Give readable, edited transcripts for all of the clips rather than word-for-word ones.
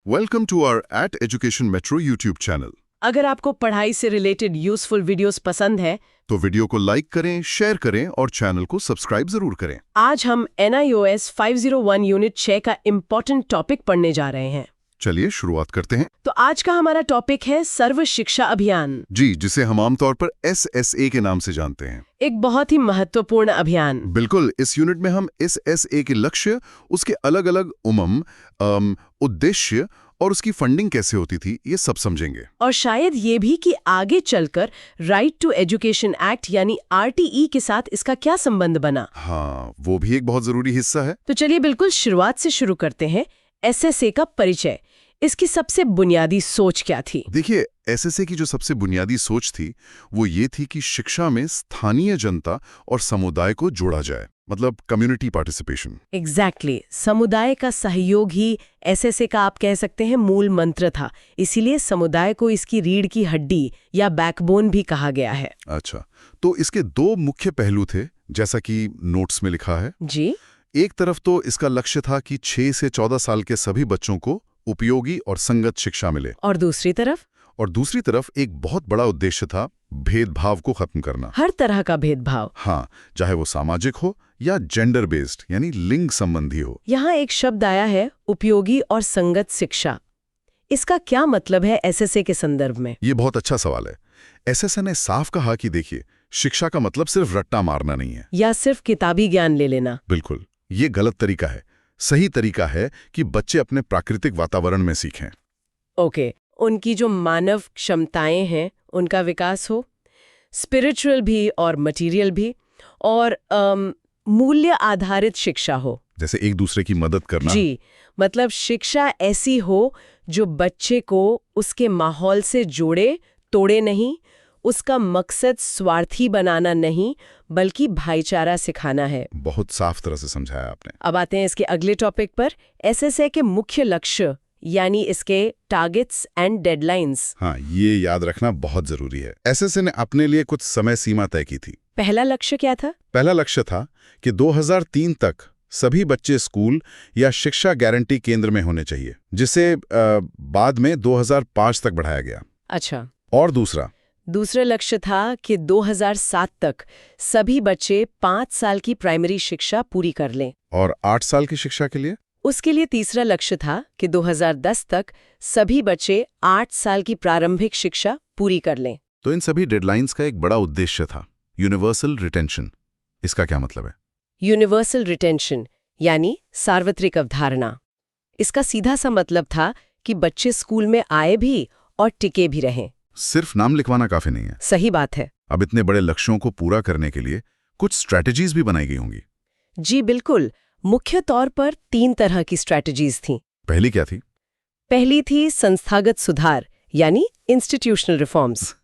Welcome to our at education metro YouTube channel. अगर आपको पढ़ाई से रिलेटेड यूजफुल वीडियोस पसंद है तो वीडियो को लाइक करें, शेयर करें और चैनल को सब्सक्राइब जरूर करें। आज हम NIOS 501 यूनिट 6 का इम्पोर्टेंट टॉपिक पढ़ने जा रहे हैं। चलिए शुरुआत करते हैं। तो आज का हमारा टॉपिक है सर्व शिक्षा अभियान। जी, जिसे हम आमतौर पर SSA के नाम से जानते हैं। एक बहुत ही महत्वपूर्ण अभियान। बिल्कुल, इस यूनिट में हम SSA के लक्ष्य, उसके अलग अलग उद्देश्य और उसकी फंडिंग कैसे होती थी, ये सब समझेंगे। और शायद ये भी कि आगे चलकर राइट टू एजुकेशन एक्ट यानी RTE के साथ इसका क्या संबंध बना। हाँ, वो भी एक बहुत जरूरी हिस्सा है। तो चलिए बिल्कुल शुरुआत से शुरू करते हैं। SSA का परिचय, इसकी सबसे बुनियादी सोच क्या थी? देखिए, SSA की जो सबसे बुनियादी सोच थी वो ये थी कि शिक्षा में स्थानीय जनता और समुदाय को जोड़ा जाए, मतलब कम्युनिटी पार्टिसिपेशन। एग्जैक्टली, समुदाय का सहयोग ही SSA का आप कह सकते हैं मूल मंत्र था। इसीलिए समुदाय को इसकी रीढ़ की हड्डी या बैकबोन भी कहा गया है। अच्छा, तो इसके दो मुख्य पहलू थे, जैसा कि नोट्स में लिखा है। जी। एक तरफ तो इसका लक्ष्य था कि 6 से 14 साल के सभी बच्चों को उपयोगी और संगत शिक्षा मिले। और दूसरी तरफ एक बहुत बड़ा उद्देश्य था भेदभाव को खत्म करना। हर तरह का भेदभाव। हाँ, चाहे वो सामाजिक हो या जेंडर बेस्ड यानी लिंग संबंधी हो। यहाँ एक शब्द आया है, उपयोगी और संगत शिक्षा। इसका क्या मतलब है SSA के संदर्भ में? ये बहुत अच्छा सवाल है। SSA ने साफ कहा कि देखिए, शिक्षा का मतलब सिर्फ रट्टा मारना नहीं है या सिर्फ किताबी ज्ञान ले लेना। बिल्कुल, ये गलत तरीका है। सही तरीका है कि बच्चे अपने प्राकृतिक वातावरण में सीखें। ओके, उनकी जो मानव क्षमताएं हैं उनका विकास हो, स्पिरिचुअल भी और मटेरियल भी, और मूल्य आधारित शिक्षा हो, जैसे एक दूसरे की मदद करना। जी, मतलब शिक्षा ऐसी हो जो बच्चे को उसके माहौल से जोड़े, तोड़े नहीं। उसका मकसद स्वार्थी बनाना नहीं बल्कि भाईचारा सिखाना है। बहुत साफ तरह से समझाया आपने। अब आते हैं इसके अगले टॉपिक पर, SSA के मुख्य लक्ष्य यानी इसके टारगेट्स एंड डेडलाइंस। हाँ, ये याद रखना बहुत जरूरी है। SSA ने अपने लिए कुछ समय सीमा तय की थी। पहला लक्ष्य क्या था? पहला लक्ष्य था कि 2003 तक सभी बच्चे स्कूल या शिक्षा गारंटी केंद्र में होने चाहिए, जिसे बाद में 2005 तक बढ़ाया गया। अच्छा। और दूसरा लक्ष्य था कि 2007 तक सभी बच्चे 5 साल की प्राइमरी शिक्षा पूरी कर लें। और 8 साल की शिक्षा के लिए? उसके लिए तीसरा लक्ष्य था कि 2010 तक सभी बच्चे 8 साल की प्रारंभिक शिक्षा पूरी कर लें। तो इन सभी डेडलाइंस का एक बड़ा उद्देश्य था यूनिवर्सल रिटेंशन। इसका क्या मतलब है? यूनिवर्सल रिटेंशन यानी सार्वत्रिक अवधारणा। इसका सीधा सा मतलब था कि बच्चे स्कूल में आए भी और टिके भी रहें। सिर्फ नाम लिखवाना काफी नहीं है। सही बात है। अब इतने बड़े लक्ष्यों को पूरा करने के लिए कुछ स्ट्रैटेजीज भी बनाई गई होंगी। जी बिल्कुल, मुख्य तौर पर 3 तरह की स्ट्रैटेजीज थीं। पहली क्या थी? पहली थी संस्थागत सुधार यानी इंस्टीट्यूशनल रिफॉर्म्स।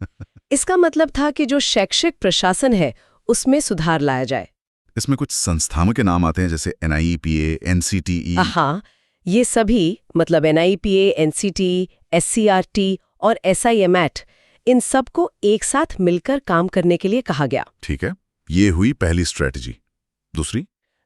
इसका मतलब था कि जो शैक्षिक प्रशासन है उसमें सुधार लाया जाए। इसमें कुछ संस्थाओं के नाम आते हैं, जैसे NIEPA, NCTE। हाँ, ये सभी मतलब NIEPA, NCTE, SCRT और SIMAT, इन सबको एक साथ मिलकर काम करने के लिए कहा गया। ठीक है, ये हुई पहली स्ट्रैटेजी।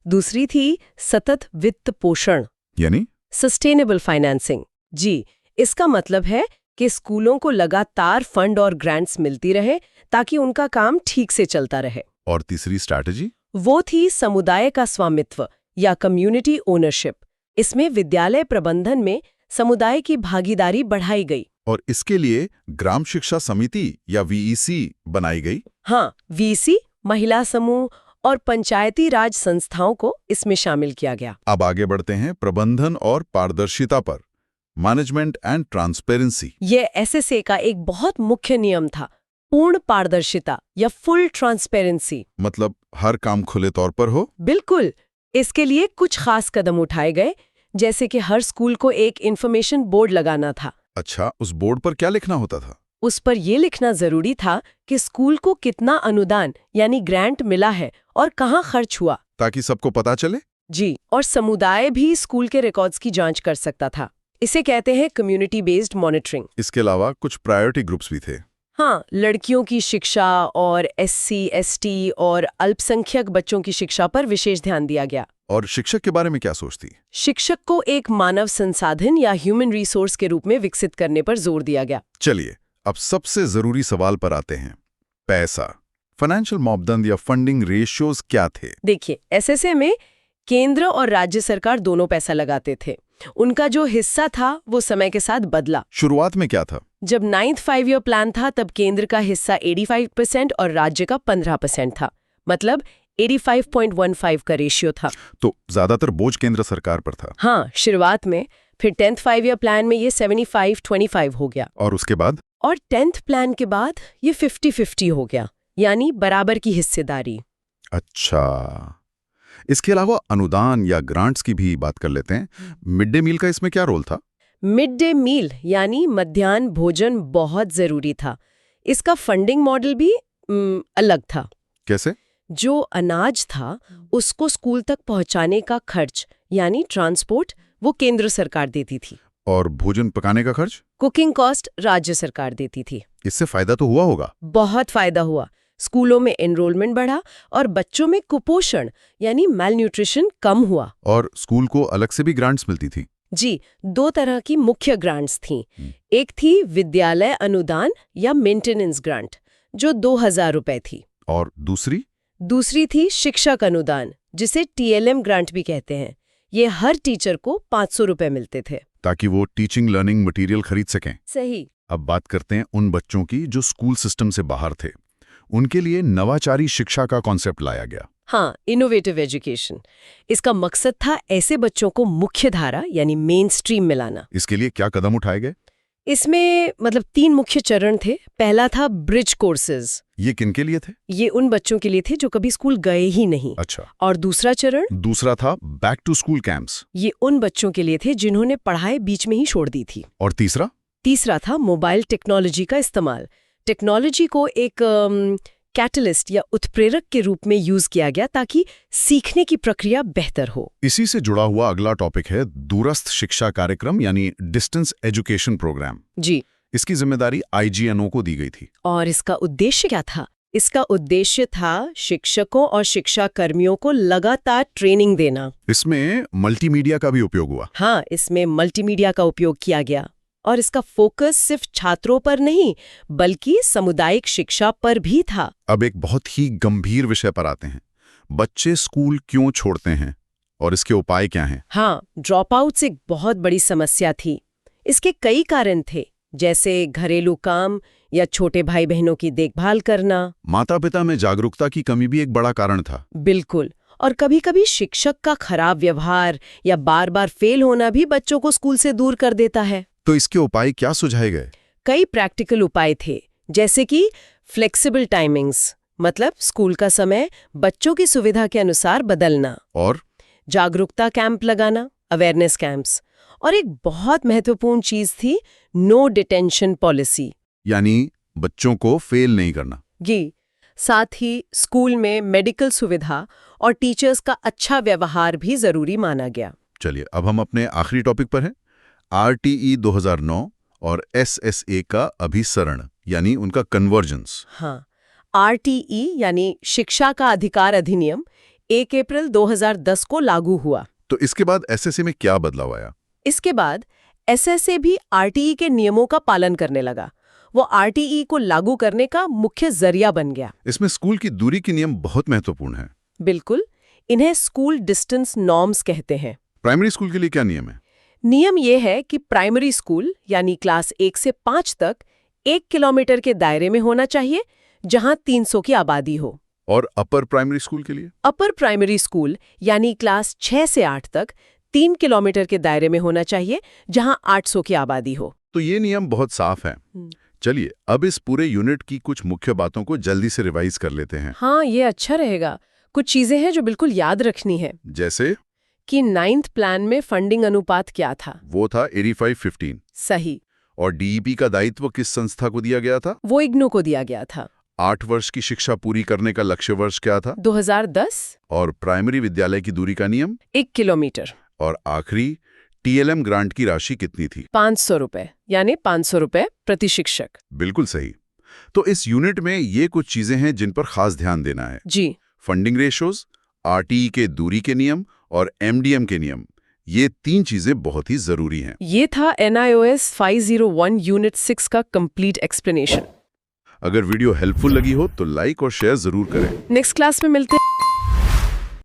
दूसरी थी सतत वित्त पोषण यानी सस्टेनेबल फाइनेंसिंग। जी, इसका मतलब है कि स्कूलों को लगातार फंड और ग्रांट्स मिलती रहे ताकि उनका काम ठीक से चलता रहे। और तीसरी स्ट्रैटेजी? वो थी समुदाय का स्वामित्व या कम्युनिटी ओनरशिप। इसमें विद्यालय प्रबंधन में समुदाय की भागीदारी बढ़ाई गई। और इसके लिए ग्राम शिक्षा समिति या VEC बनाई गई। हाँ, VEC, महिला समूह और पंचायती राज संस्थाओं को इसमें शामिल किया गया। अब आगे बढ़ते हैं प्रबंधन और पारदर्शिता पर। Management and transparency. ये SSA का एक बहुत मुख्य नियम था, पूर्ण पारदर्शिता या फुल ट्रांसपेरेंसी। मतलब हर काम खुले तौर पर हो। बिल्कुल। इसके लिए कुछ खास कदम उठाए गए, जैसे कि हर स्कूल को एक इंफॉर्मेशन बोर्ड लगाना था। अच्छा, उस बोर्ड पर क्या लिखना होता था? उस पर यह लिखना जरूरी था कि स्कूल को कितना अनुदान यानी ग्रांट मिला है और कहाँ खर्च हुआ, ताकि सबको पता चले। जी, और समुदाय भी स्कूल के रिकॉर्ड्स की जांच कर सकता था। इसे कहते हैं कम्युनिटी बेस्ड मॉनिटरिंग। इसके अलावा कुछ प्रायोरिटी ग्रुप्स भी थे। हाँ, लड़कियों की शिक्षा और SC, ST और अल्पसंख्यक बच्चों की शिक्षा पर विशेष ध्यान दिया गया। और शिक्षक के बारे में क्या सोचती? शिक्षक को एक मानव संसाधन या ह्यूमन रिसोर्स के रूप में विकसित करने पर जोर दिया गया। चलिए अब सबसे जरूरी सवाल पर आते हैं, पैसा। फाइनेंशियल मापदंड या फंडिंग रेशियोज क्या थे? देखिए, एसएसए में केंद्र और राज्य सरकार दोनों पैसा लगाते थे। उनका जो हिस्सा था वो समय के साथ बदला। शुरुआत में क्या था? जब 9th 5-year प्लान था तब केंद्र का हिस्सा 85% और राज्य का 15% था। मतलब 85.15 का रेशियो था। तो ज्यादातर बोझ केंद्र सरकार पर था। हाँ, शुरुआत में। फिर 10th 5-year प्लान में ये 75-25 हो गया। और उसके बाद? और 10th प्लान के बाद ये 50-50 हो गया, यानी बराबर की हिस्सेदारी। अच्छा, इसके अलावा अनुदान या ग्रांट्स की भी बात कर लेते हैं। मिड डे मील का इसमें क्या रोल था? मिड डे मील यानी मध्याह्न भोजन बहुत जरूरी था। इसका फंडिंग मॉडल भी अलग था। कैसे? जो अनाज था उसको स्कूल तक पहुंचाने का खर्च यानी ट्रांसपोर्ट वो केंद्र सरकार देती थी। और भोजन पकाने का खर्च? कुकिंग कॉस्ट राज्य सरकार देती थी। इससे फायदा तो हुआ होगा? बहुत फायदा हुआ। स्कूलों में एनरोलमेंट बढ़ा और बच्चों में कुपोषण यानी मैलन्यूट्रिशन कम हुआ। और स्कूल को अलग से भी ग्रांट्स मिलती थी? जी, 2 तरह की मुख्य ग्रांट्स थीं। एक थी विद्यालय अनुदान या मेंटेनेंस ग्रांट जो 2000 रुपए थी। और दूसरी थी शिक्षक अनुदान जिसे TLM ग्रांट भी कहते हैं। ये हर टीचर को 500 रुपए मिलते थे ताकि वो टीचिंग लर्निंग मटेरियल खरीद सकें। सही। अब बात करते हैं उन बच्चों की जो स्कूल सिस्टम से बाहर थे। उनके लिए नवाचारी शिक्षा का कॉन्सेप्ट लाया गया। हाँ, इनोवेटिव एजुकेशन। इसका मकसद था ऐसे बच्चों को मुख्य धारा यानी मेन स्ट्रीम में लाना। इसके लिए क्या कदम उठाए गए? इसमें 3 मुख्य चरण थे। पहला था ब्रिज कोर्सेज। ये किनके लिए थे? ये उन बच्चों के लिए थे जो कभी स्कूल गए ही नहीं। अच्छा। और दूसरा था बैक टू स्कूल कैंप्स। ये उन बच्चों के लिए थे जिन्होंने पढ़ाई बीच में ही छोड़ दी थी। और तीसरा था मोबाइल टेक्नोलॉजी का इस्तेमाल। टेक्नोलॉजी को एक कैटलिस्ट या उत्प्रेरक के रूप में यूज किया गया ताकि सीखने की प्रक्रिया बेहतर हो। इसी से जुड़ा हुआ अगला टॉपिक है दूरस्थ शिक्षा कार्यक्रम यानी डिस्टेंस एजुकेशन प्रोग्राम। जी। इसकी जिम्मेदारी IGNO को दी गई थी। और इसका उद्देश्य क्या था? इसका उद्देश्य था शिक्षकों और शिक्षा कर्मियों को लगातार ट्रेनिंग देना। इसमें मल्टीमीडिया का भी उपयोग हुआ। हाँ, इसमें मल्टीमीडिया का उपयोग किया गया और इसका फोकस सिर्फ छात्रों पर नहीं बल्कि सामुदायिक शिक्षा पर भी था। अब एक बहुत ही गंभीर विषय पर आते हैं। बच्चे स्कूल क्यों छोड़ते हैं और इसके उपाय क्या हैं? हाँ, ड्रॉप आउट्स एक बहुत बड़ी समस्या थी। इसके कई कारण थे, जैसे घरेलू काम या छोटे भाई बहनों की देखभाल करना। माता पिता में जागरूकता की कमी भी एक बड़ा कारण था। बिल्कुल। और कभी-कभी शिक्षक का खराब व्यवहार या बार-बार फेल होना भी बच्चों को स्कूल से दूर कर देता है। तो इसके उपाय क्या सुझाए गए? कई प्रैक्टिकल उपाय थे, जैसे कि फ्लेक्सिबल टाइमिंग्स, मतलब स्कूल का समय बच्चों की सुविधा के अनुसार बदलना। और जागरूकता कैंप लगाना, अवेयरनेस कैंप्स। और एक बहुत महत्वपूर्ण चीज थी नो डिटेंशन पॉलिसी, यानी बच्चों को फेल नहीं करना। जी। साथ ही स्कूल में मेडिकल सुविधा और टीचर्स का अच्छा व्यवहार भी जरूरी माना गया। चलिए अब हम अपने आखिरी टॉपिक पर हैं। RTE 2009 और SSA का अभिसरण यानी उनका कन्वर्जेंस। हाँ, RTE यानी शिक्षा का अधिकार अधिनियम 1 अप्रैल 2010 को लागू हुआ। तो इसके बाद SSA में क्या बदलाव आया? इसके बाद SSA भी RTE के नियमों का पालन करने लगा। वो RTE को लागू करने का मुख्य जरिया बन गया। इसमें स्कूल की दूरी के नियम बहुत महत्वपूर्ण हैं। बिल्कुल। इन्हें स्कूल डिस्टेंस नॉर्म्स कहते हैं। प्राइमरी स्कूल के लिए क्या नियम है? नियम ये है कि प्राइमरी स्कूल यानी क्लास 1 से 5 तक 1 किलोमीटर के दायरे में होना चाहिए जहां 300 की आबादी हो। और अपर प्राइमरी स्कूल के लिए? अपर प्राइमरी स्कूल यानी क्लास 6 से 8 तक 3 किलोमीटर के दायरे में होना चाहिए जहां 800 की आबादी हो। तो ये नियम बहुत साफ है। चलिए अब इस पूरे यूनिट की कुछ मुख्य बातों को जल्दी से रिवाइज कर लेते हैं। हाँ, ये अच्छा रहेगा। कुछ चीजें हैं जो बिल्कुल याद रखनी है। जैसे कि 9th प्लान में फंडिंग अनुपात क्या था? वो था 85-15। सही। और DEP का दायित्व किस संस्था को दिया गया था? वो IGNO को दिया गया था। 8 वर्ष की शिक्षा पूरी करने का लक्ष्य वर्ष क्या था? 2010। और प्राइमरी विद्यालय की दूरी का नियम? 1 किलोमीटर। और आखिरी TLM ग्रांट की राशि कितनी थी? 500 रुपए, यानी 500 रुपए प्रति शिक्षक। बिल्कुल सही। तो इस यूनिट में ये कुछ चीजें हैं जिन पर खास ध्यान देना है। जी। फंडिंग रेशोज, RTE के दूरी के नियम और MDM के नियम, ये 3 चीजें बहुत ही जरूरी हैं। ये था NIOS 501 यूनिट 6 का कंप्लीट एक्सप्लेनेशन। अगर वीडियो हेल्पफुल लगी हो तो लाइक और शेयर जरूर करें। नेक्स्ट क्लास में मिलते हैं।